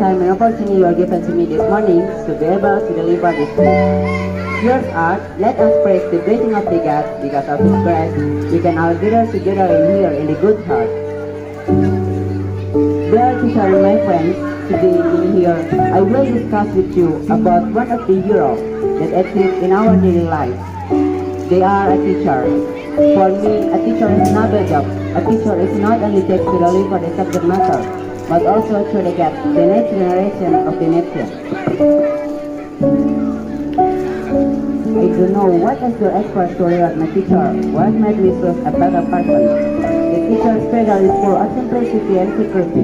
time and opportunity you are given to me this morning to be able to deliver this speech. Yours art, let us praise the blessing of the God, because of His grace, we can all gather together in here in the good heart. Dear teacher and my friends, today in here, I will discuss with you about one of the heroes that exist in our daily life. They are a teacher. For me, a teacher is not a job. A teacher is not only takes to deliver the subject matter, but also to get the next generation of the nation. I don't know what is your expert story of my teacher. What made me choose a better person? The teacher's struggle is full of simplicity and secrecy.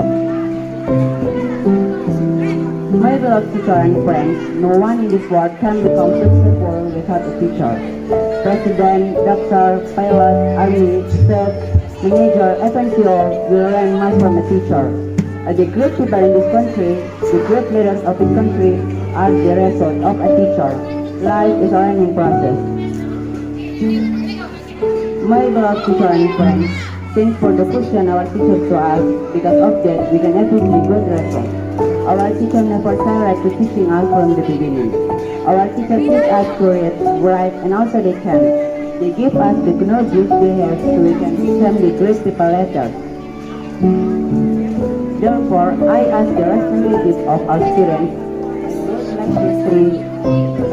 My beloved teacher and friends, no one in this world can become successful without a teacher. President, doctor, pilot, army, chef, manager, FNCO will learn much from a teacher. The great people in this country, the great leaders of this country, are the result of a teacher. Life is a learning process. My beloved teacher and friends, thanks for the question our teachers to us. Because of that, we can achieve good results. Our teacher never tired to teaching us from the beginning. Our teacher teach us to read, write, and also they can. They give us the knowledge we have so we can teach them the great people letters. Therefore, I ask the responsibilities of our students.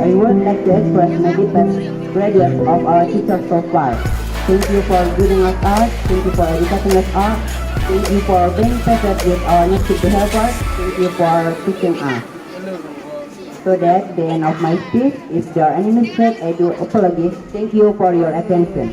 I would like to express my deepest gratitude of our teachers so far. Thank you for giving us art. Thank you for educating us art. Thank you for being patient with our next behavior. Thank you for teaching us. So that the end of my speech. If there are any mistakes, I do apologize. Thank you for your attention.